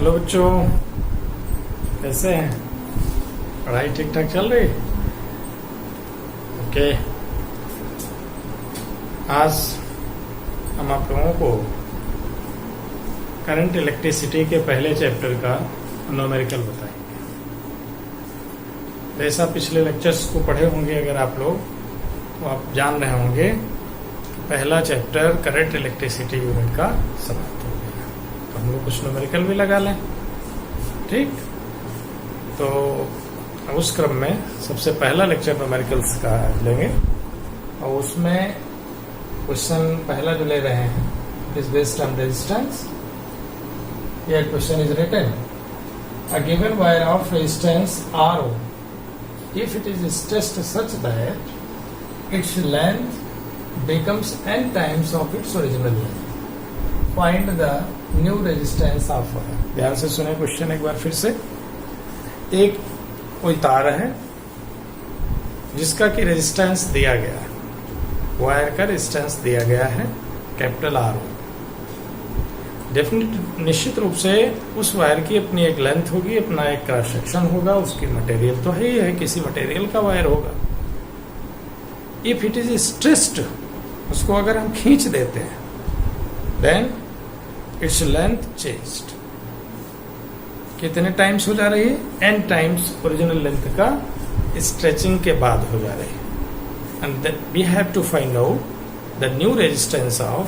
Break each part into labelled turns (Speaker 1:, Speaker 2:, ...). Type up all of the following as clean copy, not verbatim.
Speaker 1: Hello बच्चों, कैसे हैं? पढ़ाई ठीक ठाक चल रही? ओके। आज हम आप लोगों को करंट इलेक्ट्रिसिटी के पहले चैप्टर का न्यूमेरिकल बताएंगे। जैसा पिछले लेक्चर्स को पढ़े होंगे अगर आप लोग, तो आप जान रहे होंगे कि पहला चैप्टर करंट इलेक्ट्रिसिटी यूनिट का समाप्त हो गया। तो हम लोग कुछ न्यूमेरिकल भी लगा लें, ठीक? तो उस क्रम में सबसे पहला लेक्चर न्यूमेरिकल्स का लेंगे और उसमें क्वेश्चन पहला जो ले रहे हैं is based on resistance. Here question is written: a given wire of resistance RO, if it is stretched such that its length becomes n times of its original length, find the new resistance of wire। ध्यान से सुने question एक बार फिर से। एक कोई तार है जिसका कि रेजिस्टेंस दिया गया है, वायर का रेजिस्टेंस दिया गया है कैपिटल RO। डेफिनेट निश्चित रूप से उस वायर की अपनी एक लेंथ होगी, अपना एक क्रॉस सेक्शन होगा, उसकी मटेरियल तो है ही है, किसी मटेरियल का वायर होगा। इफ इट इज स्ट्रेस्ड, उसको अगर हम खींच देते हैं, देन इट्स लेंथ चेंज्ड। कितने टाइम्स हो जा रही है? n टाइम्स ओरिजिनल लेंथ का स्ट्रेचिंग के बाद हो जा रही है। And we have to find out the new resistance of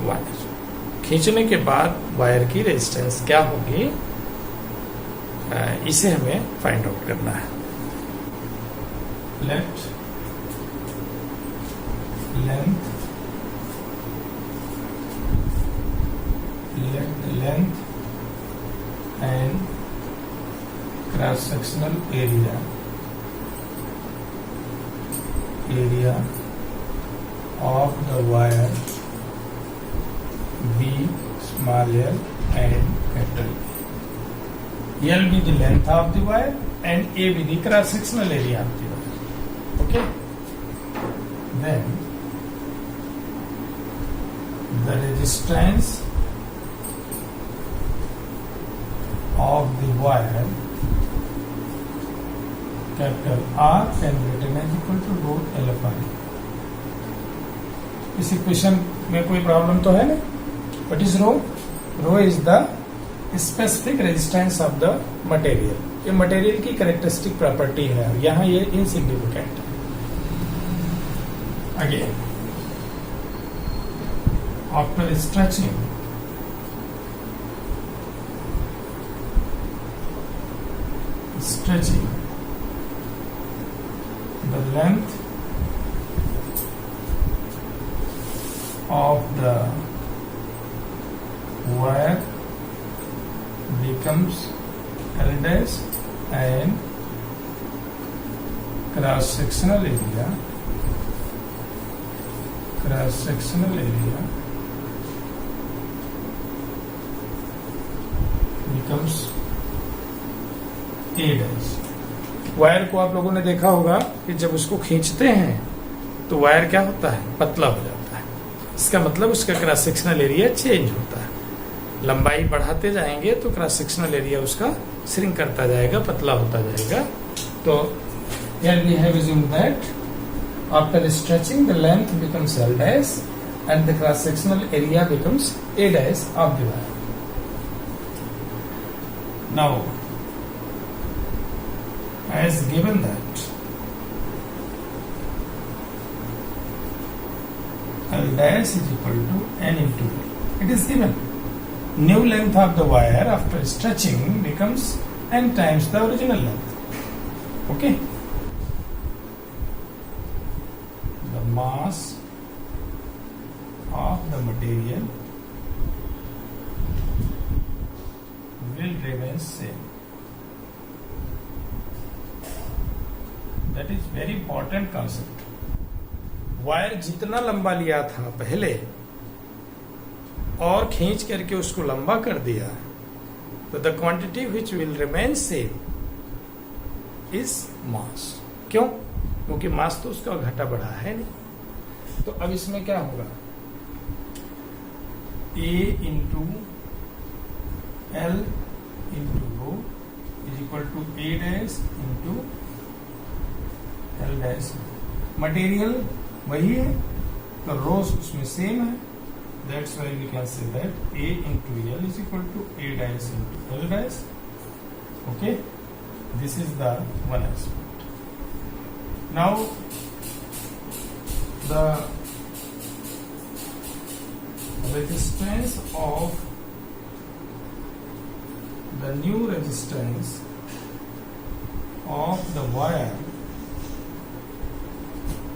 Speaker 1: wire. खींचने के बाद वायर की रेजिस्टेंस क्या होगी, इसे हमें फाइंड आउट करना है। Late length and cross sectional area of the wire B small l and capital E. L be the length of the wire and A be the cross sectional area of the wire. Okay. Then the resistance of the wire capital R can be written as equal to rho L upon A. इस equation में कोई problem तो है नहीं? What is rho? Rho is the specific resistance of the material. ये material की characteristic property है, यहाँ ये इनसिग्निफिकेंट है। Again, after stretching the length of the wire becomes L dash and cross sectional area becomes A dash। Wire को आप लोगों ने देखा होगा कि जब उसको खींचते हैं तो वायर क्या होता है? पतला हो जाता है। इसका मतलब उसका क्रॉस सेक्शनल एरिया चेंज होता है। लंबाई बढ़ाते जाएंगे तो क्रॉस सेक्शनल एरिया उसका श्रिंक करता जाएगा, पतला होता जाएगा। तो here we have assumed that after stretching the length becomes L dash and the cross sectional area becomes A dash of the wire. Now, as given that L dash is equal to N into L, it is given new length of the wire after stretching becomes n times the original length. Okay. The mass of the material will remain same. That is very important concept. Wire जितना लंबा लिया था पहले और खींच करके उसको लंबा कर दिया, तो the quantity which will remain same is mass. क्यों? क्योंकि मास तो उसका घटा बढ़ा है नहीं। तो अब इसमें क्या होगा? A into L into rho is equal to A dash into L dash. Material वही है तो रोज उसमें सेम है, that's why we can say that A into L is equal to A dash into L dash. Okay, this is the one aspect. Now the resistance of the new resistance of the wire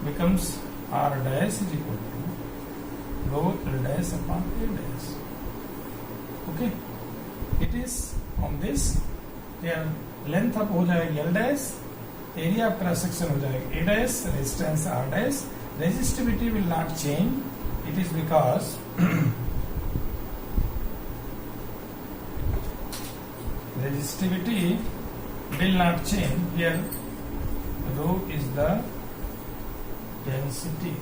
Speaker 1: becomes R dash is equal to rho L dash upon A dash. Okay, it is from this here length up हो जाएगी L dash, area of cross section हो जाएगी A dash, resistance R dash, resistivity will not change. It is because resistivity will not change. Here rho is the density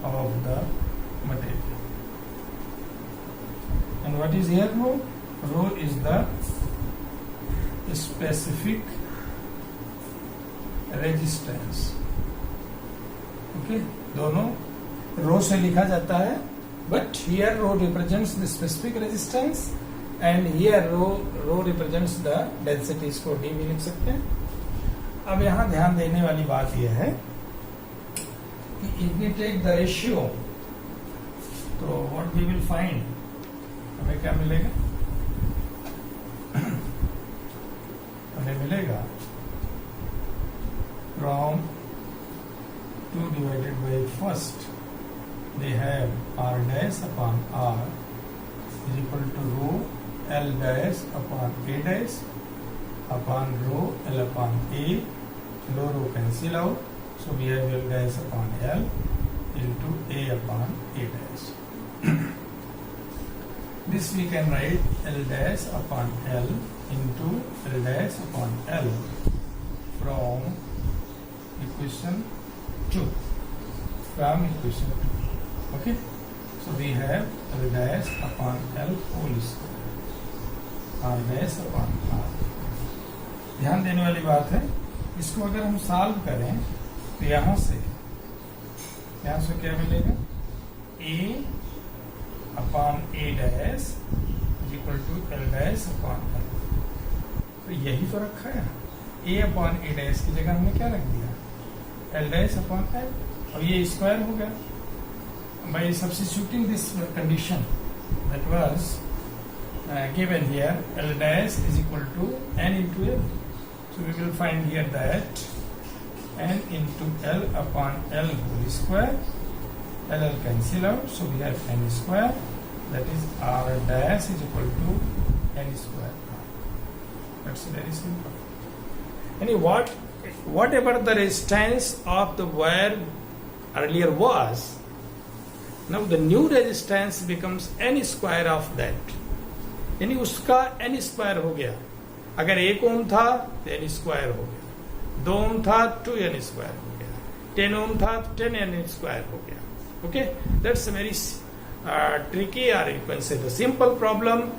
Speaker 1: of the material, and what is here rho? Rho is the specific resistance. Okay, दोनों रो से लिखा जाता है, but here rho represents the specific resistance and here rho represents the density. इसको d भी लिख सकते हैं. अब यहाँ ध्यान देने वाली बात यह है कि if we take the ratio, तो what we will find, हमें क्या मिलेगा? हमें मिलेगा from 2 divided by first, they have R dash upon R is equal to rho L dash upon A dash upon rho L upon A. Rho cancel out, so we have L dash upon L into A upon A dash. This we can write L dash upon L into L dash upon L from equation 2. From equation 2. Okay, so we have L dash upon L whole square, R dash upon R. ध्यान देने वाली बात है, इसको अगर हम solve करें तो यहाँ से क्या मिलेगा? A upon A dash is equal to L dash upon L. तो यही तो रखा है, A अपॉन A डैश की जगह हमने क्या रख दिया? L dash upon L. अब ये स्क्वायर हो गया by substituting this condition that was given here. L dash is equal to N into L. So we will find here that N into L upon L whole square. L cancel out, so we have N square. That is R dash is equal to N square. That's very simple. And whatever the resistance of the wire earlier was, now the new resistance becomes N square of that. यानी उसका N square हो गया. अगर 1 ओम था तो N square हो गया, 2 ओम था 2N स्क्वायर हो गया, 10 ओम था तो 10N स्क्वायर हो गया. Okay, that's a very tricky, or you can say the simple problem,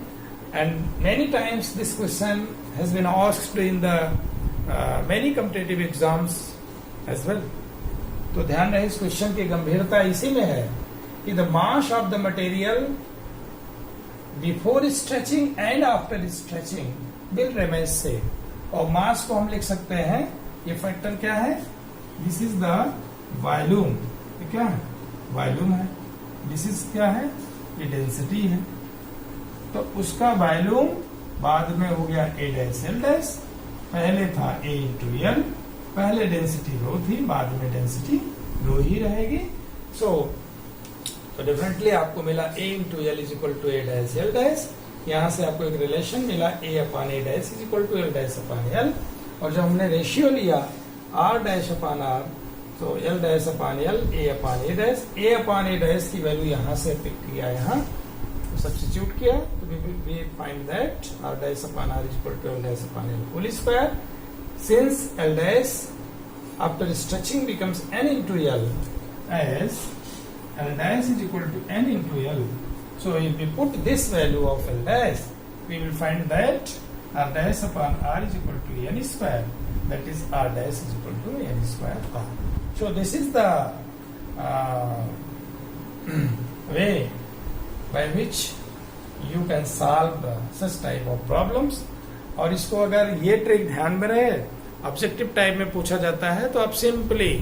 Speaker 1: and many times this question has been asked in the many competitive exams as well. तो ध्यान रहे, इस क्वेश्चन की गंभीरता इसी में है कि the mass of the material before stretching and after stretching will remain same. और मास को हम लिख सकते हैं, ये फैक्टर क्या है? This is the volume. ये क्या है? वॉल्यूम है. दिस इज क्या है? ये डेंसिटी है. तो उसका वॉल्यूम बाद में हो गया A डैश L डैश. पहले था A इंटू L. पहले डेंसिटी रो थी, बाद में डेंसिटी रो ही रहेगी. सो डेफिनेटली आपको मिला A into L is equal to A dash L dash. यहाँ से आपको एक रिलेशन मिला A upon A dash is equal to L dash upon L. और जब हमने रेशियो लिया R डैश अपॉन R, तो L dash upon L, A upon A dash. A upon A dash की वैल्यू यहाँ से पिक किया, यहाँ सब्स्टिट्यूट किया, तो we find that R dash upon R is equal to L dash upon L whole square. Since L dash after stretching becomes N into L, as L dash is equal to N into L, So if we put this value of L dash, we will find that R dash upon R is equal to N square. That is R dash is equal to N square R. So this is the way by which you can solve such type of problems. और इसको अगर ये trick ध्यान में रहे, objective type में पूछा जाता है तो आप सिंपली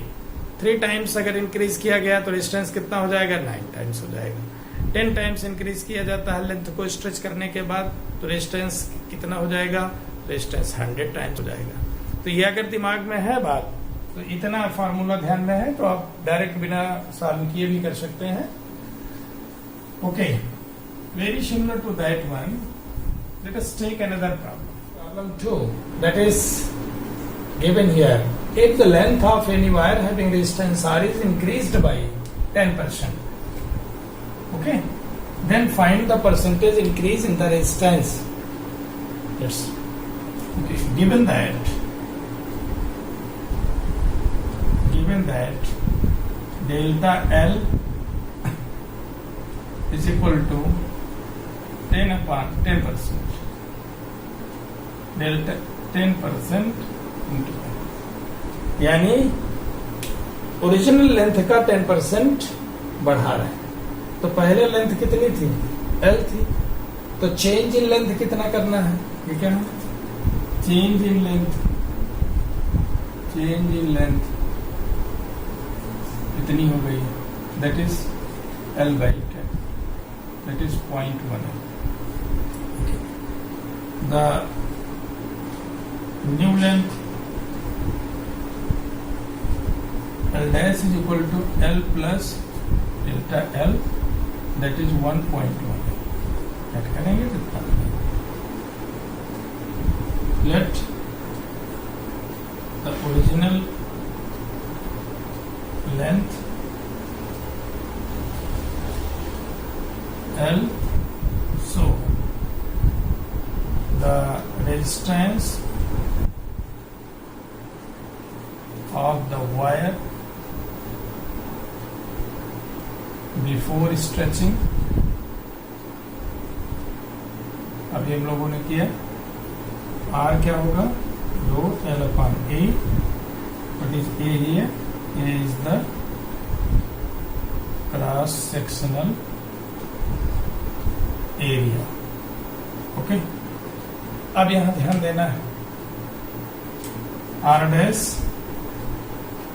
Speaker 1: 3 टाइम्स अगर इंक्रीज किया गया तो रेजिस्टेंस कितना हो जाएगा, 9 टाइम्स हो जाएगा. 10 टाइम्स इंक्रीज किया जाता है लेंथ को स्ट्रेच करने के बाद तो रेजिस्टेंस कितना हो जाएगा, रेजिस्टेंस 100 टाइम्स हो जाएगा. तो ये अगर दिमाग में है बात तो इतना फार्मूला ध्यान में है तो आप डायरेक्ट बिना सॉल्व किए भी कर सकते हैं. Okay, very similar to that one, let us take another problem 2 that is given here. If the length of any wire having resistance R is increased by 10%, okay, then find the percentage increase in the resistance. Yes. Okay. Given that delta L is equal to 10 upon 10%. Delta 10% यानी original length का 10% बढ़ा रहे हैं. तो पहले length कितनी थी, L थी, तो चेंज इन लेंथ कितना करना है, ये क्या है, चेंज इन लेंथ कितनी हो गई, that is L by 10, that is 0.1. The new length L dash is equal to L plus delta L, that is 1.1. Add करेंगे कितना, let the original length L, so the resistance of the wire before stretching. अभी हम लोगों ने किया R क्या होगा, रो L upon A. What is A here? A is the cross sectional area. Okay. अब यहां ध्यान देना है, R डैश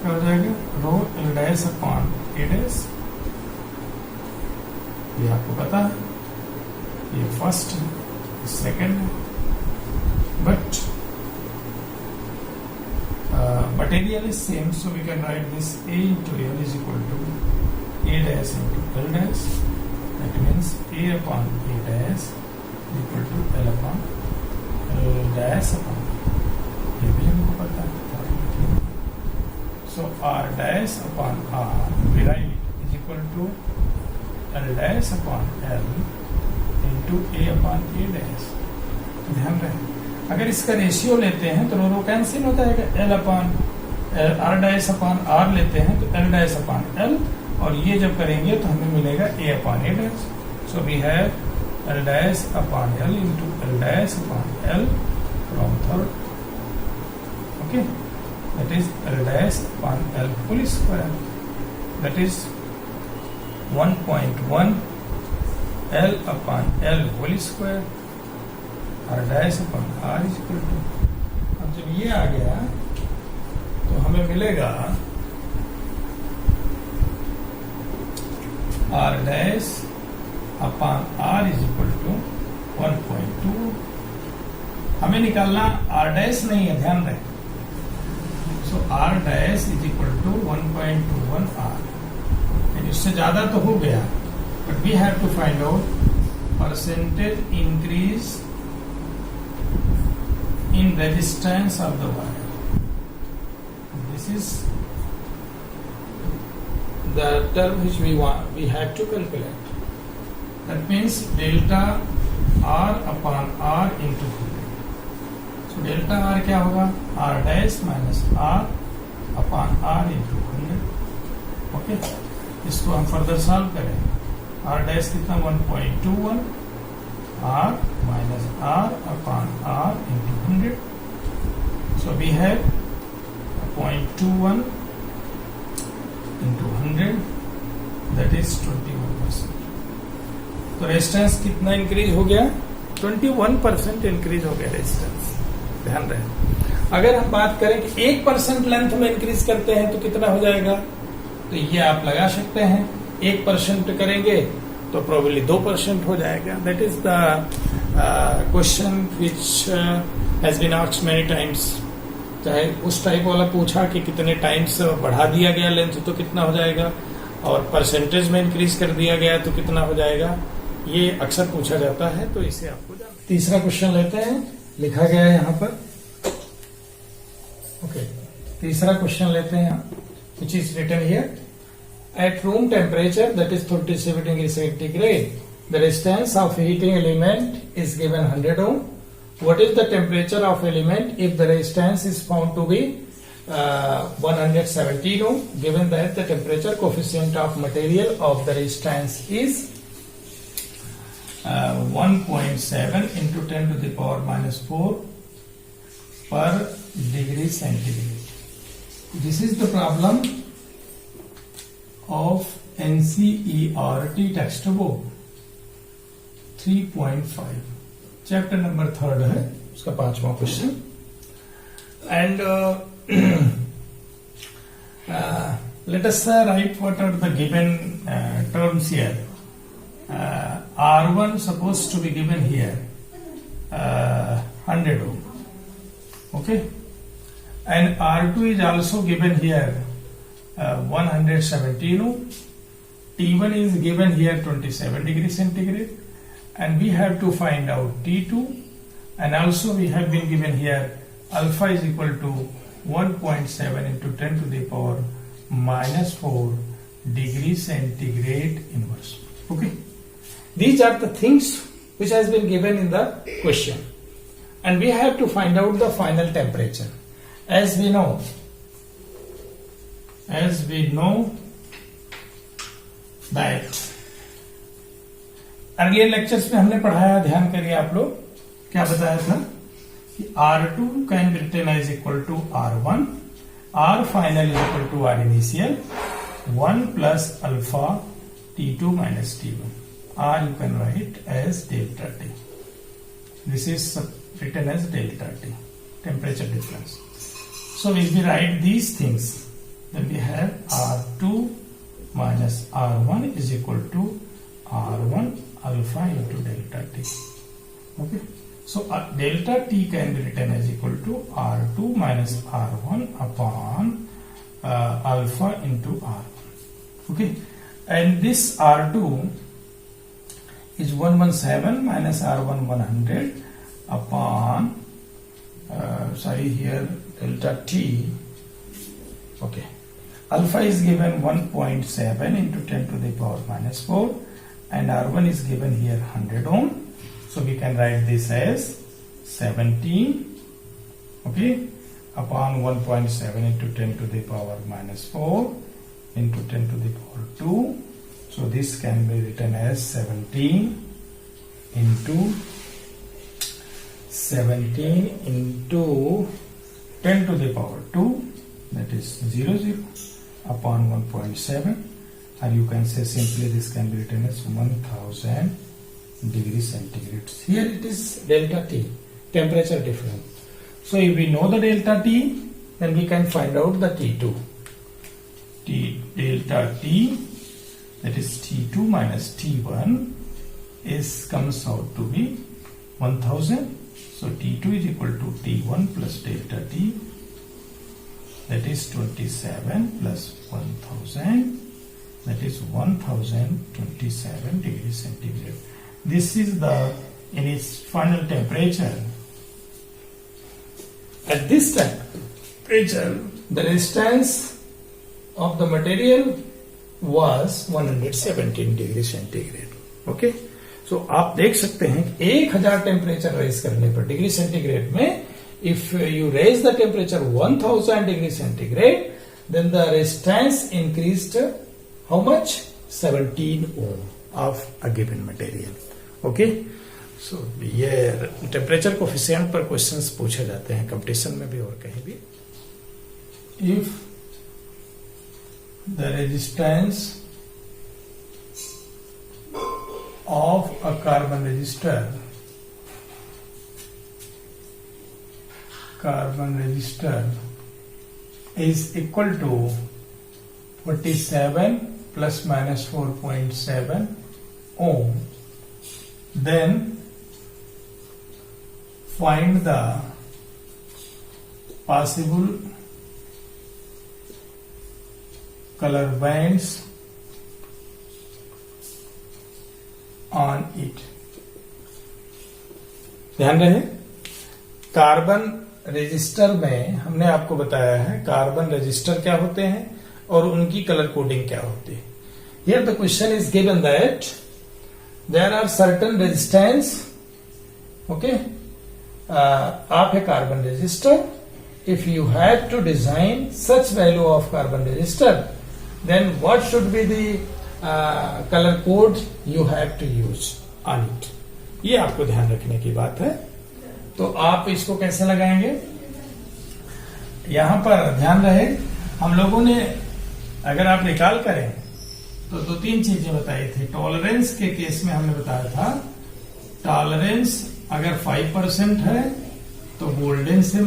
Speaker 1: क्या हो जाएगा, रो L dash upon A dash. ये आपको पता है, ये first second, but material is same, so we can write this A into L is equal to A dash into L dash. That means A upon A dash is equal to L upon L dash upon. ये भी हमको पता है. So R dash upon R we write is equal to L dash upon L into A upon A dash. ध्यान रहे, अगर इसका ratio लेते हैं तो रो कैंसिल होता है, L upon R dash upon R लेते हैं तो L डैश अपॉन L, और ये जब करेंगे तो हमें मिलेगा A upon A dash. So we have L dash upon L into L dash upon L from third. Okay, that is L dash upon L full square, that is 1.1 L upon L whole square. R dash upon R is equal to. अब जब ये आ गया तो हमें मिलेगा R dash upon R is equal to 1.2. हमें निकालना R dash नहीं है, ध्यान रहे. So R dash is equal to 1.21 R. इससे ज्यादा तो हो गया, but we have to find out percentage increase in resistance of the wire. This is the term which we have to calculate. That means delta R upon R into 100. So delta R क्या होगा, R dash minus R upon R into 100. Okay, इसको हम further solve करें R dash कितना 1.21 R minus R upon R into 100. So we have 0.21 into 100, that is 21%. तो resistance कितना increase हो गया? 21% इंक्रीज हो गया रेजिस्टेंस। ध्यान रहे, अगर हम बात करें कि 1% लेंथ में इंक्रीज करते हैं तो कितना हो जाएगा, तो ये आप लगा सकते हैं। 1% करेंगे तो प्रोबेबली 2% हो जाएगा। That is the question which has been asked many times. चाहे उस टाइप वाला पूछा कि कितने टाइम्स बढ़ा दिया गया लेंथ तो कितना हो जाएगा, और परसेंटेज में इंक्रीज कर दिया गया तो कितना हो जाएगा, ये अक्सर पूछा जाता है, तो इसे आपको जानना। तीसरा क्वेश्चन लेते हैं, लिखा गया है यहाँ पर। ओके, तीसरा क्वेश्चन लेते हैं यहाँ, which is written here. At room temperature, that is 37 degrees centigrade, the resistance of heating element is given 100 ohm. What is the temperature of element if the resistance is found to be 117 ohm? Given that the temperature coefficient of material of the resistance is 1.7 into 10 to the power minus 4 per degree centigrade. This is the problem of NCERT textbook 3.5, chapter number 3 है, उसका 5वां question. And let us write what are the given terms here. R1 supposed to be given here 100 ohm, okay, and R2 is also given here 117 ohm. T1 is given here 27 degrees centigrade, and we have to find out T2, and also we have been given here alpha is equal to 1.7 into 10 to the power minus 4 degrees centigrade inverse. Okay, these are the things which has been given in the question, and we have to find out the final temperature. As we know that earlier lectures में हमने पढ़ाया, ध्यान करिए आप लोग, क्या बताया था कि R2 can be written as equal to R1, R final is equal to R initial 1 plus alpha T2 minus T1, R you can write as delta T. This is written as delta T, temperature difference. So if we write these things, then we have R2 minus R1 is equal to R1 alpha into delta T. Okay, so delta T can be written as equal to R2 minus R1 upon alpha into R1. Okay, and this R2 is 117 minus R1 100 upon here delta T. Okay, alpha is given 1.7 into 10 to the power minus 4, and R1 is given here 100 ohm, so we can write this as 17, okay, upon 1.7 into 10 to the power minus 4 into 10 to the power 2, so this can be written as 17 into 10 to the power 2, that is 00 upon 1.7, or you can say simply this can be written as 1000 degrees centigrade. Here it is delta T, temperature difference. So if we know the delta T, then we can find out the T2. Delta T, that is T2 minus T1, comes out to be 1000. So T2 is equal to T1 plus delta T, that is 27 plus 1000, that is 1027 degrees centigrade. This is in its final temperature. At this temperature, the resistance of the material was 117 degrees centigrade. Okay, so आप देख सकते हैं 1000 temperature raise करने पर degree centigrade में, if you raise the temperature 1000 degrees centigrade, then the resistance increased how much? 17 ohm. Of a given material. Okay, so ये temperature coefficient पर questions पूछे जाते हैं कंपटीशन में भी और कहीं भी. If the resistance of a carbon register is equal to 47 plus minus 4.7 ohm, then find the possible color bands on it. ध्यान रहे, कार्बन रजिस्टर में हमने आपको बताया है कार्बन रजिस्टर क्या होते हैं और उनकी कलर कोडिंग क्या होती है. Here the question is given that there are certain resistance. Okay, आप है carbon resistor. If you have to design such value of carbon resistor, then what should be the colour code you have to use on it. ये आपको ध्यान रखने की बात है. तो आप इसको कैसे लगाएंगे, यहां पर ध्यान रहे, हम लोगों ने अगर आप निकाल करें तो 2-3 चीजें बताई थी. टॉलरेंस के केस में हमने बताया था, टॉलरेंस अगर 5% है तो गोल्डन से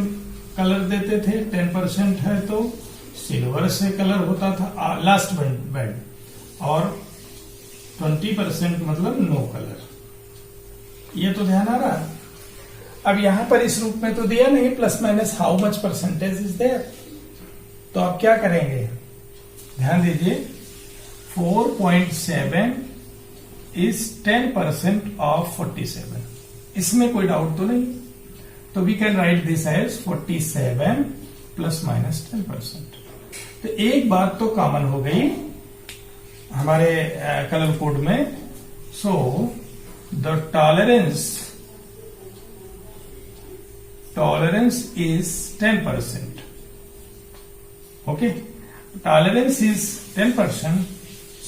Speaker 1: कलर देते थे, 10% है तो सिल्वर से कलर होता था लास्ट बैंड, और 20% मतलब नो कलर. ये तो ध्यान आ रहा है. अब यहां पर इस रूप में तो दिया नहीं plus minus how much percentage is there, तो आप क्या करेंगे, ध्यान दीजिए. 4.7 इज 10% ऑफ 47, इसमें कोई डाउट तो नहीं. तो we can write this as 47 plus minus 10%. तो एक बात तो कॉमन हो गई हमारे कलर कोड में. So the tolerance is 10%. Okay, tolerance is 10%.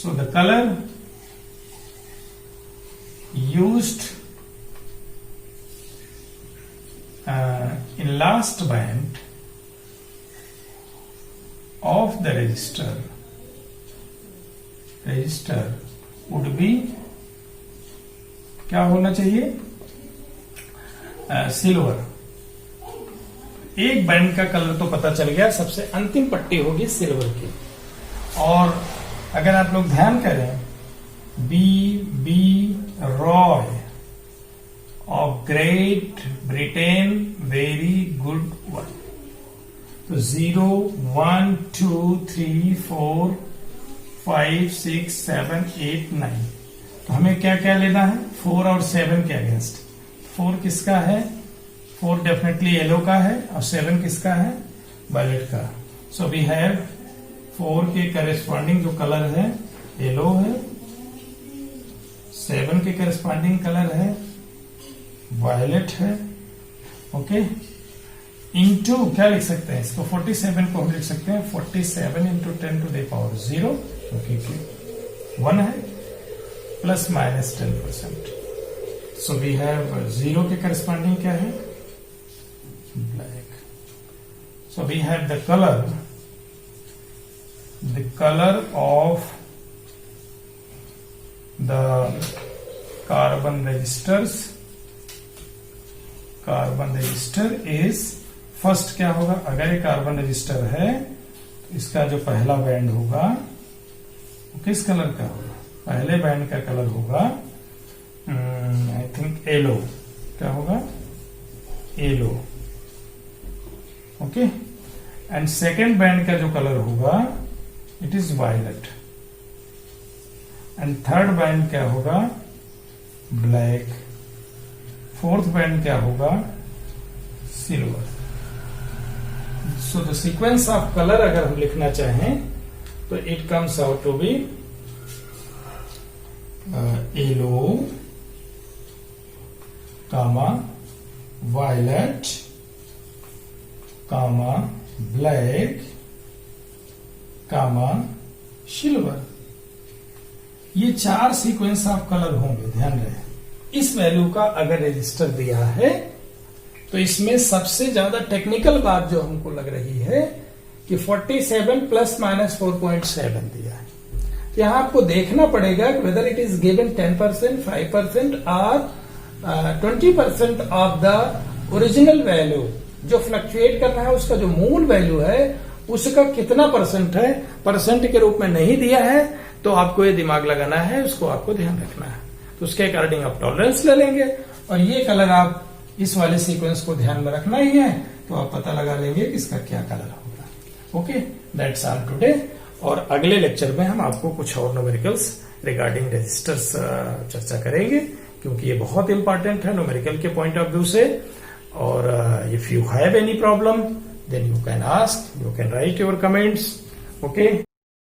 Speaker 1: So the color used in last band of the register would be क्या होना चाहिए, सिल्वर. एक बैंड का कलर तो पता चल गया, सबसे अंतिम पट्टी होगी सिल्वर की. और अगर आप लोग ध्यान करें, B Roy of Great Britain very good one. तो 0, 1, 2, 3, 4, 5, 6, 7, 8, 9. तो हमें क्या क्या लेना है, 4 और 7 के अगेंस्ट. 4 किसका है, 4 डेफिनेटली येलो का है, और 7 किसका है, वायलेट का. सो वी हैव 4 के करेस्पॉन्डिंग जो कलर है येलो है, 7 के करेस्पॉन्डिंग कलर है वायलेट है. ओके, इंटू क्या लिख सकते हैं इसको, 47 को हम लिख सकते हैं 47 इंटू 10 टू द पावर 0, क्योंकि 1 है, plus minus 10%. So we have 0 के करेस्पॉन्डिंग क्या है, black. So we have the color of the carbon register is first. क्या होगा, अगर ये कार्बन रजिस्टर है तो इसका जो पहला बैंड होगा वो किस कलर का होगा, पहले बैंड का कलर होगा आई थिंक येलो. क्या होगा, yellow. Okay, and second band का जो कलर होगा it is violet, and third band क्या होगा, ब्लैक. फोर्थ बैंड क्या होगा, silver. So the sequence of colour अगर हम लिखना चाहें तो it comes out to be yellow, comma violet, comma black, comma silver. ये 4 सीक्वेंस ऑफ कलर होंगे, ध्यान रहे। इस वैल्यू का अगर रजिस्टर दिया है तो इसमें सबसे ज्यादा टेक्निकल बात जो हमको लग रही है कि 47 प्लस माइनस 4.7 दिया है। यहां आपको देखना पड़ेगा वेदर इट इज गिवन 10%, 5% और 20% ऑफ द ओरिजिनल वैल्यू जो फ्लक्चुएट कर रहा है, उसका जो मूल वैल्यू है उसका कितना परसेंट है। परसेंट के रूप में नहीं दिया है तो आपको ये दिमाग लगाना है, उसको आपको ध्यान रखना है। तो उसके अकॉर्डिंग आप टॉलरेंस ले लेंगे और ये कलर आप इस वाले सीक्वेंस को ध्यान में रखना ही है, तो आप पता लगा लेंगे कि इसका क्या कलर होगा। Okay, that's all today. और अगले लेक्चर में हम आपको कुछ और न्यूमेरिकल्स रिगार्डिंग रजिस्टर्स चर्चा करेंगे, क्योंकि ये बहुत इंपॉर्टेंट है न्यूमेरिकल के पॉइंट ऑफ व्यू से। और if you have any problem then you can ask, you can write your comments. Okay.